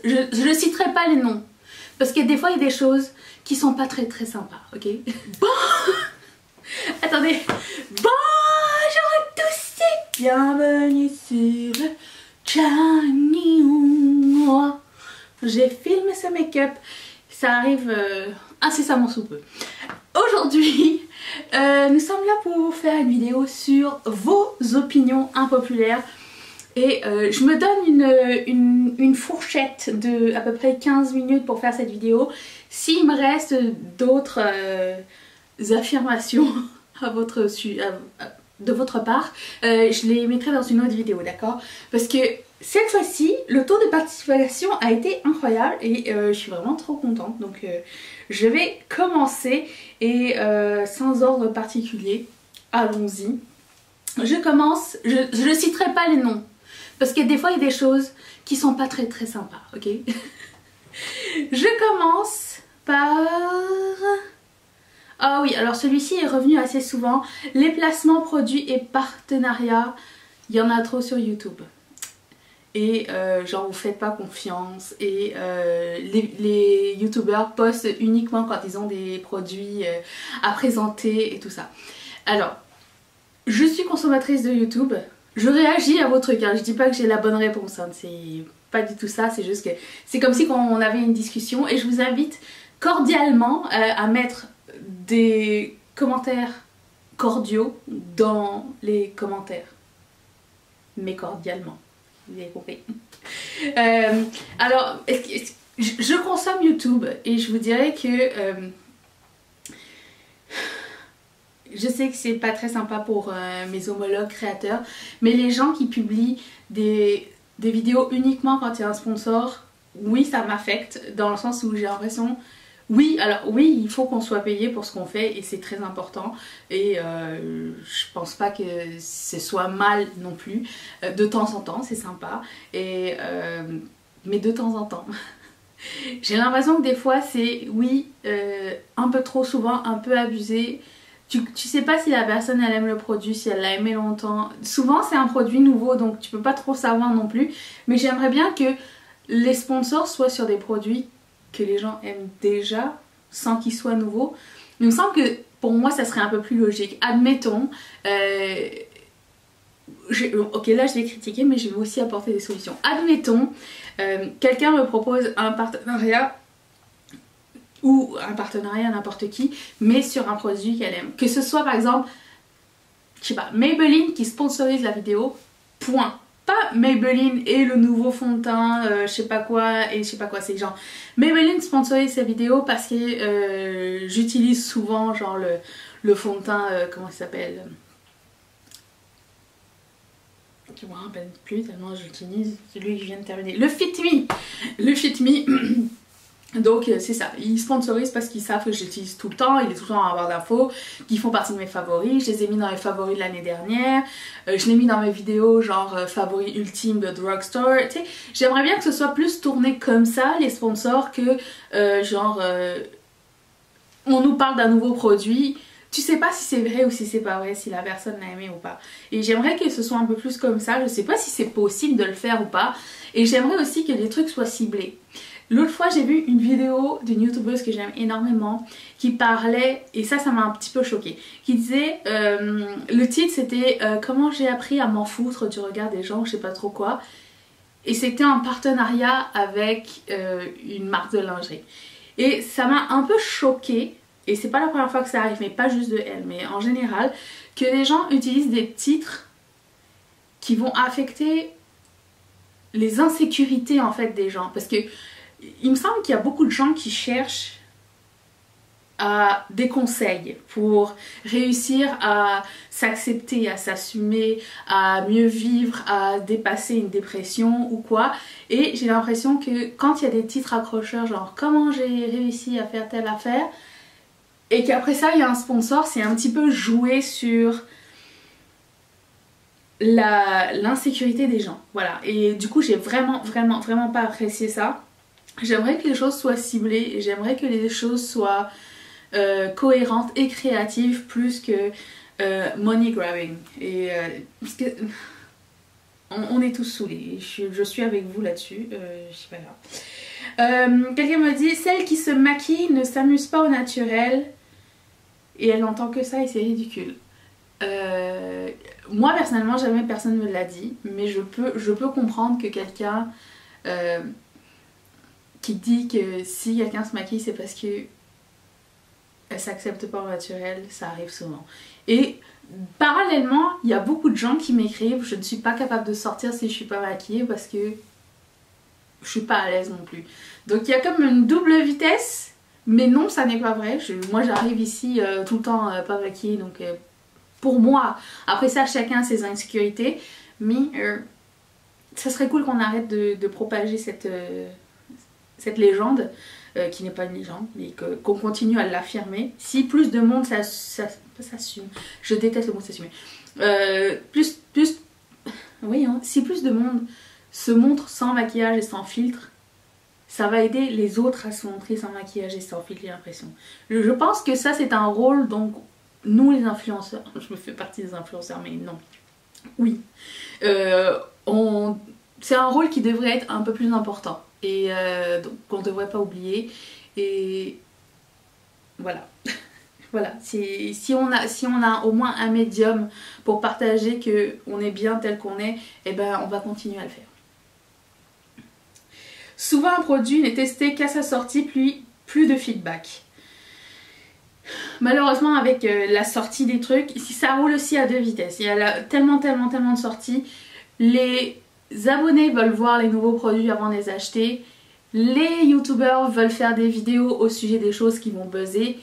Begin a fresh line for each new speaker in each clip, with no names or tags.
je citerai pas les noms. Parce que des fois, il y a des choses qui sont pas très sympas, ok? Bon. Attendez. Bonjour à tous et bienvenue sur le channel. J'ai filmé ce make-up. Ça arrive incessamment sous peu. Aujourd'hui, nous sommes là pour vous faire une vidéo sur vos opinions impopulaires. Et je me donne une fourchette de à peu près 15 minutes pour faire cette vidéo. S'il me reste d'autres affirmations de votre part, je les mettrai dans une autre vidéo, d'accord? Parce que cette fois-ci, le taux de participation a été incroyable et je suis vraiment trop contente. Donc je vais commencer et sans ordre particulier, allons-y. Je commence, je citerai pas les noms. Parce que des fois, il y a des choses qui sont pas très sympas, ok? Je commence par... Ah oui, alors celui-ci est revenu assez souvent. Les placements produits et partenariats, il y en a trop sur YouTube. Et genre, vous faites pas confiance. Et les youtubeurs postent uniquement quand ils ont des produits à présenter et tout ça. Alors, je suis consommatrice de YouTube. Je réagis à vos trucs, hein. Je dis pas que j'ai la bonne réponse, hein. C'est pas du tout ça, c'est juste que c'est comme si on avait une discussion et je vous invite cordialement à mettre des commentaires cordiaux dans les commentaires. Mais cordialement, vous avez compris. Alors, je consomme YouTube et je vous dirais que... je sais que c'est pas très sympa pour mes homologues créateurs, mais les gens qui publient des vidéos uniquement quand il y a un sponsor, oui, ça m'affecte dans le sens où j'ai l'impression, oui, alors oui, il faut qu'on soit payé pour ce qu'on fait et c'est très important et je pense pas que ce soit mal non plus. De temps en temps, c'est sympa, et, mais de temps en temps... j'ai l'impression que des fois c'est, oui, un peu trop souvent, un peu abusé. Tu sais pas si la personne elle aime le produit, si elle l'a aimé longtemps. Souvent c'est un produit nouveau donc tu peux pas trop savoir non plus. Mais j'aimerais bien que les sponsors soient sur des produits que les gens aiment déjà sans qu'ils soient nouveaux. Il me semble que pour moi ça serait un peu plus logique. Admettons, ok là je vais critiquer mais je vais aussi apporter des solutions. Admettons, quelqu'un me propose un partenariat ou un partenariat n'importe qui, mais sur un produit qu'elle aime. Que ce soit par exemple, je sais pas, Maybelline qui sponsorise la vidéo, point. Pas Maybelline et le nouveau fond de teint, je sais pas quoi et je sais pas quoi, c'est genre Maybelline sponsorise sa vidéo parce que j'utilise souvent genre le fond de teint, comment il s'appelle, je me rappelle plus tellement j'utilise celui que je viens de terminer, le Fit Me. Le Fit Me. Donc c'est ça, ils sponsorisent parce qu'ils savent que j'utilise tout le temps, il est tout le temps à avoir d'infos, qui font partie de mes favoris. Je les ai mis dans les favoris de l'année dernière, je l'ai mis dans mes vidéos genre favoris ultime de drugstore, tu sais. J'aimerais bien que ce soit plus tourné comme ça, les sponsors, que genre on nous parle d'un nouveau produit, tu sais pas si c'est vrai ou si c'est pas vrai, si la personne l'a aimé ou pas. Et j'aimerais que ce soit un peu plus comme ça, je sais pas si c'est possible de le faire ou pas, et j'aimerais aussi que les trucs soient ciblés. L'autre fois j'ai vu une vidéo d'une youtubeuse que j'aime énormément qui parlait, et ça m'a un petit peu choquée, qui disait, le titre c'était comment j'ai appris à m'en foutre du regard des gens, je sais pas trop quoi, et c'était en partenariat avec une marque de lingerie. Et ça m'a un peu choquée, et c'est pas la première fois que ça arrive, mais pas juste de elle, mais en général, que les gens utilisent des titres qui vont affecter les insécurités en fait des gens, parce que il me semble qu'il y a beaucoup de gens qui cherchent des conseils pour réussir à s'accepter, à s'assumer, à mieux vivre, à dépasser une dépression ou quoi. Et j'ai l'impression que quand il y a des titres accrocheurs genre comment j'ai réussi à faire telle affaire, et qu'après ça il y a un sponsor, c'est un petit peu jouer sur l'insécurité des gens. Voilà, et du coup j'ai vraiment pas apprécié ça. J'aimerais que les choses soient ciblées et j'aimerais que les choses soient cohérentes et créatives plus que money grabbing. Et parce que On est tous saoulés, je suis avec vous là-dessus, je sais pas grave. Quelqu'un me dit, celle qui se maquille ne s'amuse pas au naturel et elle n'entend que ça et c'est ridicule. Moi personnellement jamais personne me l'a dit, mais je peux comprendre que quelqu'un qui dit que si quelqu'un se maquille c'est parce que elle s'accepte pas au naturel, ça arrive souvent. Et parallèlement, il y a beaucoup de gens qui m'écrivent, je ne suis pas capable de sortir si je suis pas maquillée parce que je suis pas à l'aise non plus. Donc il y a comme une double vitesse, mais non, ça n'est pas vrai. Moi j'arrive ici tout le temps pas maquillée, donc pour moi, après ça chacun ses insécurités, mais ça serait cool qu'on arrête de propager cette légende. Qui n'est pas une légende, mais qu'on continue à l'affirmer. Si plus de monde s'assume, je déteste le mot s'assumer, oui, hein, si plus de monde se montre sans maquillage et sans filtre, ça va aider les autres à se montrer sans maquillage et sans filtre, j'ai l'impression. Je pense que ça c'est un rôle, donc nous les influenceurs, je me fais partie des influenceurs, mais non, oui, c'est un rôle qui devrait être un peu plus important. Et donc on ne devrait pas oublier et voilà. Voilà, si on a au moins un médium pour partager qu'on est bien tel qu'on est, eh ben on va continuer à le faire. Souvent un produit n'est testé qu'à sa sortie, puis plus de feedback. Malheureusement avec la sortie des trucs, ça roule aussi à deux vitesses. Il y a tellement de sorties. Les abonnés veulent voir les nouveaux produits avant de les acheter. Les youtubeurs veulent faire des vidéos au sujet des choses qui vont buzzer.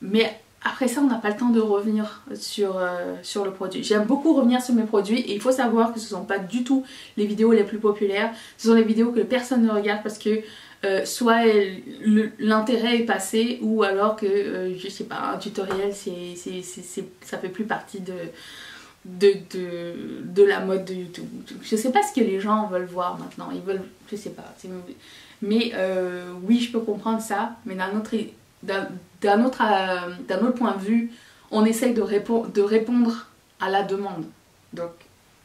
Mais après ça, on n'a pas le temps de revenir sur le produit. J'aime beaucoup revenir sur mes produits et il faut savoir que ce ne sont pas du tout les vidéos les plus populaires. Ce sont les vidéos que personne ne regarde parce que soit l'intérêt est passé ou alors que, je sais pas, un tutoriel, ça fait plus partie de la mode de YouTube. Je sais pas ce que les gens veulent voir maintenant, ils veulent, je sais pas, mais oui je peux comprendre ça, mais d'un autre point de vue, on essaye de répondre à la demande, donc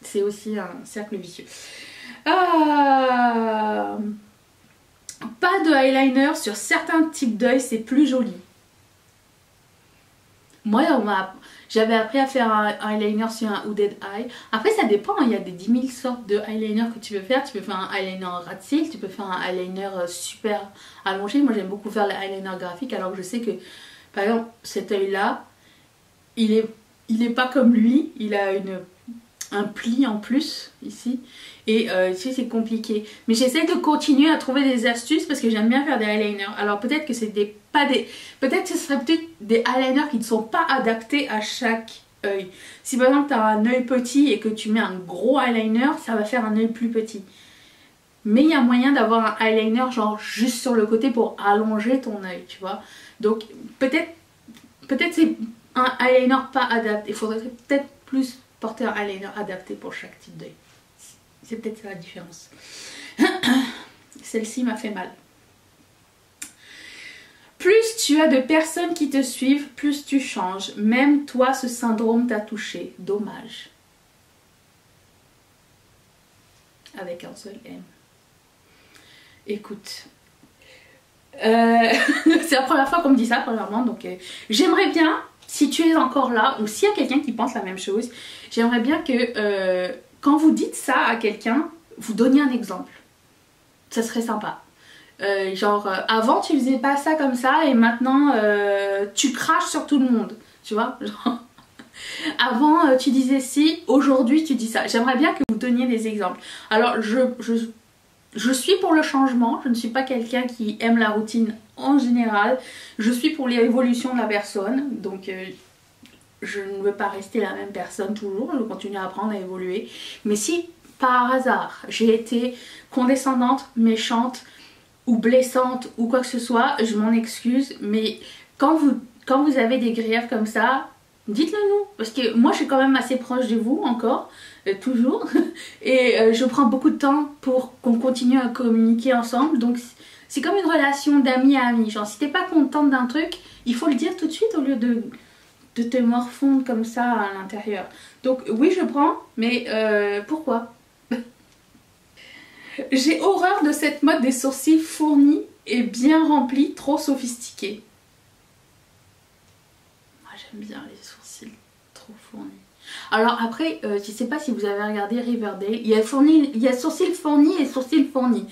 c'est aussi un cercle vicieux. Pas de eyeliner sur certains types d'œil, c'est plus joli. Moi j'avais appris à faire un eyeliner sur un hooded eye. Après ça dépend, il y a des 10 000 sortes de eyeliner que tu peux faire. Tu peux faire un eyeliner rat cils, tu peux faire un eyeliner super allongé. Moi j'aime beaucoup faire l'eyeliner graphique alors que je sais que par exemple cet œil là, il est pas comme lui, il a un pli en plus ici et tu sais c'est compliqué, mais j'essaie de continuer à trouver des astuces parce que j'aime bien faire des eyeliners. Alors peut-être que c'est peut-être que ce serait peut-être des eyeliners qui ne sont pas adaptés à chaque œil. Si par exemple tu as un œil petit et que tu mets un gros eyeliner, ça va faire un œil plus petit, mais il y a moyen d'avoir un eyeliner genre juste sur le côté pour allonger ton œil, tu vois. Donc peut-être c'est un eyeliner pas adapté, il faudrait peut-être plus porter un eyeliner adapté pour chaque type d'œil. C'est peut-être ça la différence. Celle-ci m'a fait mal. Plus tu as de personnes qui te suivent, plus tu changes. Même toi, ce syndrome t'a touché. Dommage. Avec un seul M. Écoute. C'est la première fois qu'on me dit ça, premièrement. Donc j'aimerais bien, si tu es encore là, ou s'il y a quelqu'un qui pense la même chose, j'aimerais bien que quand vous dites ça à quelqu'un, vous donniez un exemple. Ça serait sympa. Avant tu faisais pas ça comme ça et maintenant tu craches sur tout le monde. Tu vois, genre, avant tu disais ci, aujourd'hui tu dis ça. J'aimerais bien que vous donniez des exemples. Alors je suis pour le changement, je ne suis pas quelqu'un qui aime la routine en général. Je suis pour l'évolution de la personne, donc je ne veux pas rester la même personne toujours, je veux continuer à apprendre, à évoluer. Mais si par hasard j'ai été condescendante, méchante ou blessante ou quoi que ce soit, je m'en excuse. Mais quand vous avez des griefs comme ça, dites-le nous. Parce que moi je suis quand même assez proche de vous encore, toujours. Et je prends beaucoup de temps pour qu'on continue à communiquer ensemble. Donc c'est comme une relation d'ami à ami. Genre si t'es pas contente d'un truc, il faut le dire tout de suite au lieu de te morfondre comme ça à l'intérieur. Donc oui je prends, mais pourquoi? J'ai horreur de cette mode des sourcils fournis et bien remplis, trop sophistiqués. Moi j'aime bien les sourcils trop fournis. Alors après, je sais pas si vous avez regardé Riverdale, il y a sourcils fournis et sourcils fournis.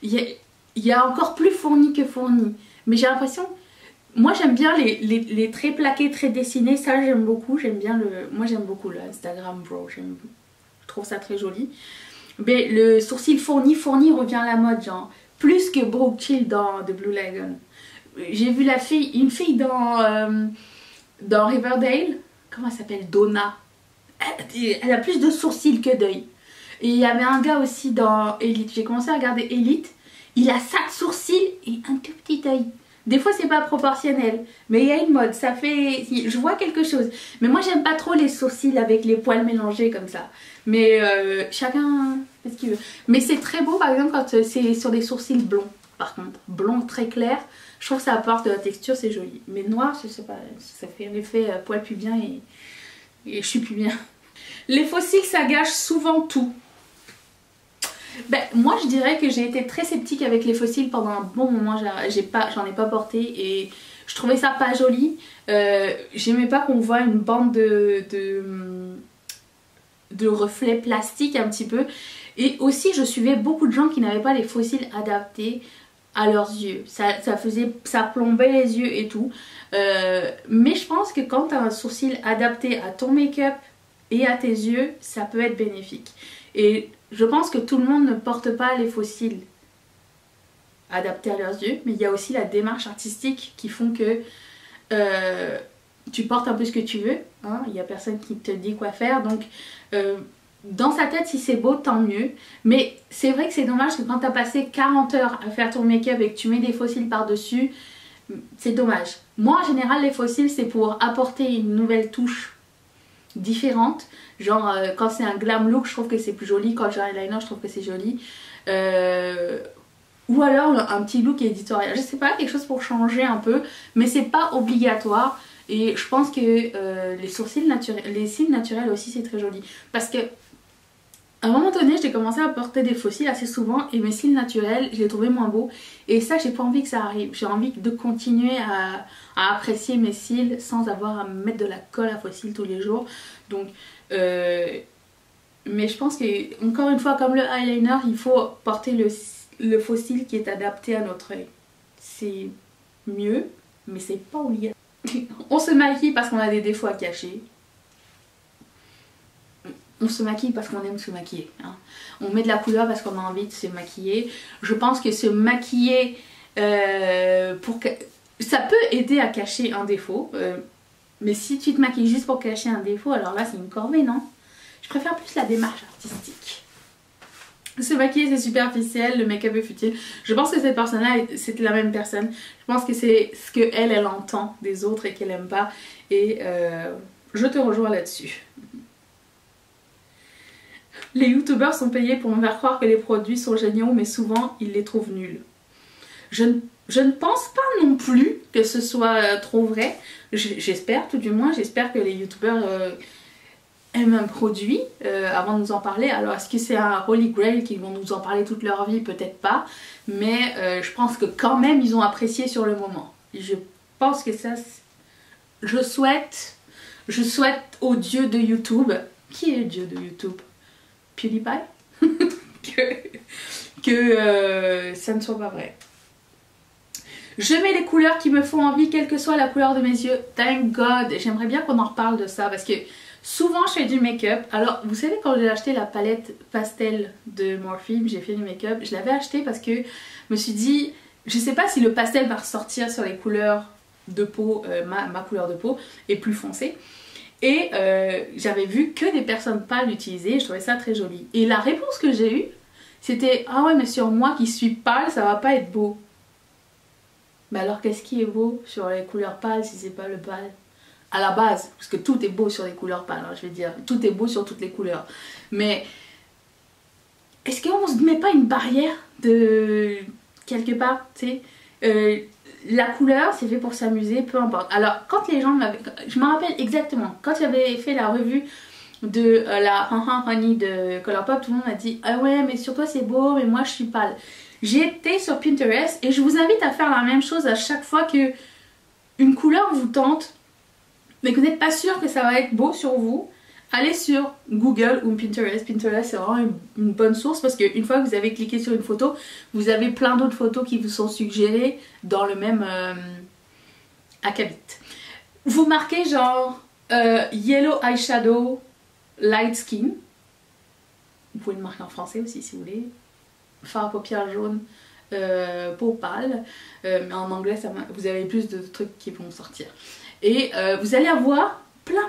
Il y a encore plus fournis que fournis. Mais j'ai l'impression... Moi j'aime bien les traits plaqués, traits dessinés, ça j'aime beaucoup. Moi j'aime beaucoup le Instagram Bro, je trouve ça très joli. Mais le sourcil fourni revient à la mode, genre plus que Brooke Chill dans The Blue Lagoon. J'ai vu une fille dans Riverdale, comment elle s'appelle, Donna. Elle a plus de sourcils que d'œil. Et il y avait un gars aussi dans Elite, j'ai commencé à regarder Elite, il a 5 sourcils et un tout petit œil. Des fois c'est pas proportionnel, mais il y a une mode, ça fait... Je vois quelque chose. Mais moi j'aime pas trop les sourcils avec les poils mélangés comme ça. Mais chacun fait ce qu'il veut. Mais c'est très beau par exemple quand c'est sur des sourcils blonds. Par contre, blond très clair, je trouve que ça apporte de la texture, c'est joli. Mais noir, je sais pas, ça fait un effet poil pubien et je suis plus bien. Les fossiles ça gâche souvent tout. Ben, moi je dirais que j'ai été très sceptique avec les fossiles pendant un bon moment, j'en ai pas porté et je trouvais ça pas joli. J'aimais pas qu'on voit une bande de reflets plastiques un petit peu. Et aussi je suivais beaucoup de gens qui n'avaient pas les fossiles adaptés à leurs yeux. Ça plombait les yeux et tout. Mais je pense que quand tu as un sourcil adapté à ton make-up et à tes yeux, ça peut être bénéfique. Et je pense que tout le monde ne porte pas les fossiles adaptés à leurs yeux, mais il y a aussi la démarche artistique qui font que tu portes un peu ce que tu veux, hein, il n'y a personne qui te dit quoi faire, donc dans sa tête si c'est beau tant mieux, mais c'est vrai que c'est dommage que quand tu as passé 40 heures à faire ton make-up et que tu mets des fossiles par dessus, c'est dommage. Moi en général les fossiles c'est pour apporter une nouvelle touche différente, genre quand c'est un glam look je trouve que c'est plus joli, quand j'ai un eyeliner je trouve que c'est joli, ou alors un petit look éditorial, je sais pas, quelque chose pour changer un peu, mais c'est pas obligatoire. Et je pense que les cils naturels aussi c'est très joli, parce que à un moment donné j'ai commencé à porter des faux cils assez souvent et mes cils naturels je les trouvais moins beaux, et ça j'ai pas envie que ça arrive. J'ai envie de continuer à apprécier mes cils sans avoir à me mettre de la colle à faux cils tous les jours. Donc mais je pense que encore une fois comme le eyeliner il faut porter le faux cil qui est adapté à notre œil. C'est mieux mais c'est pas obligatoire. On se maquille parce qu'on a des défauts à cacher. On se maquille parce qu'on aime se maquiller, hein. On met de la couleur parce qu'on a envie de se maquiller. Je pense que se maquiller ça peut aider à cacher un défaut, mais si tu te maquilles juste pour cacher un défaut, alors là c'est une corvée, non? Je préfère plus la démarche artistique. Se maquiller c'est superficiel, le make-up est futile. Je pense que cette personne-là, c'était la même personne. Je pense que c'est ce qu'elle entend des autres et qu'elle aime pas. Et je te rejoins là-dessus. Les youtubeurs sont payés pour me faire croire que les produits sont géniaux, mais souvent ils les trouvent nuls. Je ne pense pas non plus que ce soit trop vrai. J'espère, tout du moins, j'espère que les youtubeurs aiment un produit avant de nous en parler. Alors est-ce que c'est un Holy Grail qu'ils vont nous en parler toute leur vie? Peut-être pas, mais je pense que quand même ils ont apprécié sur le moment. Je pense que ça, je souhaite au dieu de YouTube, qui est le dieu de YouTube? PewDiePie? que ça ne soit pas vrai. Je mets les couleurs qui me font envie, quelle que soit la couleur de mes yeux. Thank God. J'aimerais bien qu'on en reparle de ça parce que souvent je fais du make-up. Alors vous savez quand j'ai acheté la palette pastel de Morphe, j'ai fait du make-up. Je l'avais acheté parce que je me suis dit, je sais pas si le pastel va ressortir sur les couleurs de peau, ma couleur de peau est plus foncée. Et j'avais vu que des personnes pâles l'utiliser, je trouvais ça très joli. Et la réponse que j'ai eue, c'était « Ah ouais mais sur moi qui suis pâle, ça va pas être beau ». Mais alors qu'est-ce qui est beau sur les couleurs pâles si c'est pas le pâle? À la base, parce que tout est beau sur les couleurs pâles, hein, je veux dire, tout est beau sur toutes les couleurs. Mais est-ce qu'on se met pas une barrière de quelque part, tu sais la couleur c'est fait pour s'amuser, peu importe. Alors quand les gens m'avaient... Je me rappelle exactement, quand j'avais fait la revue de la Honey de Colourpop, tout le monde m'a dit ah ouais mais sur toi c'est beau mais moi je suis pâle. J'ai été sur Pinterest et je vous invite à faire la même chose à chaque fois que une couleur vous tente mais que vous n'êtes pas sûr que ça va être beau sur vous. Allez sur Google ou Pinterest. Pinterest c'est vraiment une bonne source parce qu'une fois que vous avez cliqué sur une photo, vous avez plein d'autres photos qui vous sont suggérées dans le même acabit. Vous marquez genre Yellow Eyeshadow Light Skin. Vous pouvez le marquer en français aussi si vous voulez. Fard à paupières jaune, peau pâle. Mais en anglais vous avez plus de trucs qui vont sortir. Et vous allez avoir plein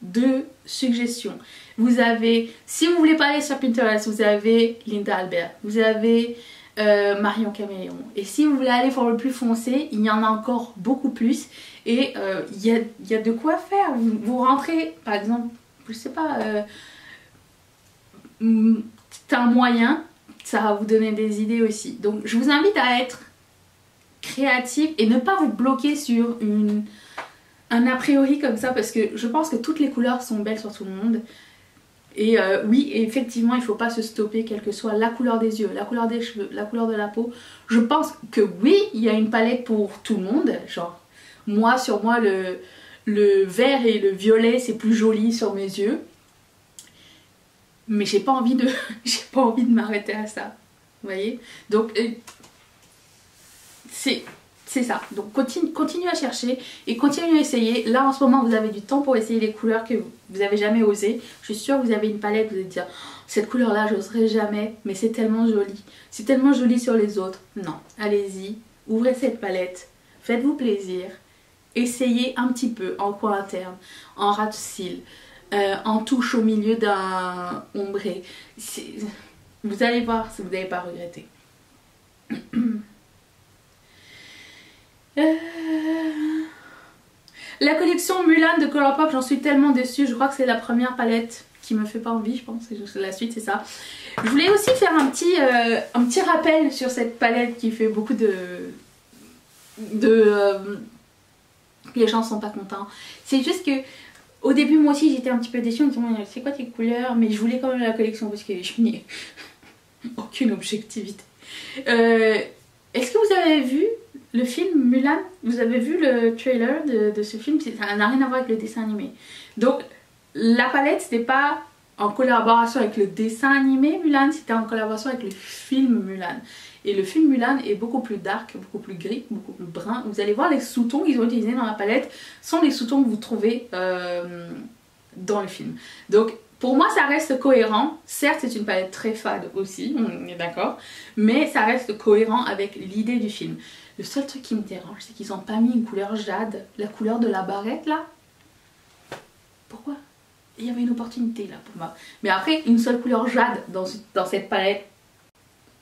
de suggestions. Vous avez, si vous voulez pas aller sur Pinterest, vous avez Linda Albert, vous avez Marion Caméléon. Et si vous voulez aller pour le plus foncé, il y en a encore beaucoup plus. Et il y a de quoi faire. Vous rentrez, par exemple, je sais pas, c'est un moyen, ça va vous donner des idées aussi. Donc je vous invite à être créatif et ne pas vous bloquer sur un a priori comme ça parce que je pense que toutes les couleurs sont belles sur tout le monde. Et oui, effectivement, il ne faut pas se stopper, quelle que soit la couleur des yeux, la couleur des cheveux, la couleur de la peau. Je pense que oui, il y a une palette pour tout le monde. Genre, moi, sur moi, le vert et le violet, c'est plus joli sur mes yeux. Mais j'ai pas envie de m'arrêter à ça. Vous voyez? Donc, c'est ça. Donc continuez à chercher et continuez à essayer. Là en ce moment vous avez du temps pour essayer les couleurs que vous n'avez jamais osé. Je suis sûre que vous avez une palette, vous allez dire oh, cette couleur là j'oserais jamais mais c'est tellement joli. C'est tellement joli sur les autres. Non, allez-y, ouvrez cette palette, faites-vous plaisir. Essayez un petit peu en coin interne, en ras de cils, en touche au milieu d'un ombré. Vous allez voir si vous n'allez pas regretter. La collection Mulan de Colourpop, j'en suis tellement déçue. Je crois que c'est la première palette qui me fait pas envie, je pense. La suite c'est ça. Je voulais aussi faire un petit rappel sur cette palette qui fait beaucoup les gens sont pas contents. C'est juste que au début moi aussi j'étais un petit peu déçue en me disant c'est quoi tes couleurs, mais je voulais quand même la collection parce que je n'ai aucune objectivité. Est-ce que vous avez vu le film Mulan? Vous avez vu le trailer de ce film? Ça n'a rien à voir avec le dessin animé. Donc la palette c'était pas en collaboration avec le dessin animé Mulan, c'était en collaboration avec le film Mulan. Et le film Mulan est beaucoup plus dark, beaucoup plus gris, beaucoup plus brun. Vous allez voir les sous-tons qu'ils ont utilisés dans la palette sont les sous-tons que vous trouvez dans le film. Donc pour moi ça reste cohérent. Certes c'est une palette très fade aussi, on est d'accord, mais ça reste cohérent avec l'idée du film. Le seul truc qui me dérange c'est qu'ils n'ont pas mis une couleur jade, la couleur de la barrette là. Pourquoi? Il y avait une opportunité là pour moi. Mais après une seule couleur jade dans cette palette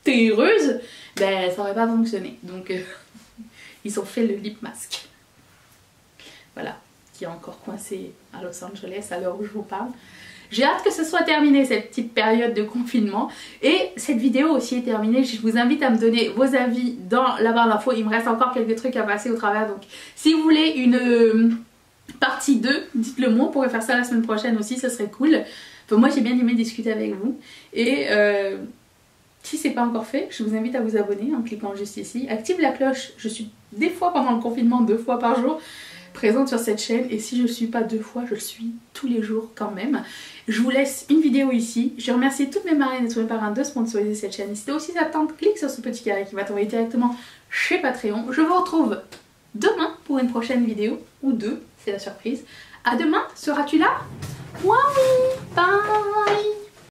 terreuse, ben ça aurait pas fonctionné. Donc ils ont fait le lip mask. Voilà, qui est encore coincé à Los Angeles à l'heure où je vous parle. J'ai hâte que ce soit terminé cette petite période de confinement. Et cette vidéo aussi est terminée. Je vous invite à me donner vos avis dans la barre d'infos. Il me reste encore quelques trucs à passer au travers. Donc si vous voulez une partie 2, dites-le moi. On pourrait faire ça la semaine prochaine aussi, ça serait cool. Enfin, moi j'ai bien aimé discuter avec vous. Et si c'est pas encore fait, je vous invite à vous abonner en cliquant juste ici. Active la cloche. Je suis des fois pendant le confinement, 2 fois par jour, présente sur cette chaîne. Et si je ne suis pas 2 fois, je le suis tous les jours quand même. Je vous laisse une vidéo ici. Je remercie toutes mes marraines et tous mes parrains de sponsoriser cette chaîne. Si aussi ça tente, clique sur ce petit carré qui va t'envoyer directement chez Patreon. Je vous retrouve demain pour une prochaine vidéo. Ou 2, c'est la surprise. À demain, seras-tu là?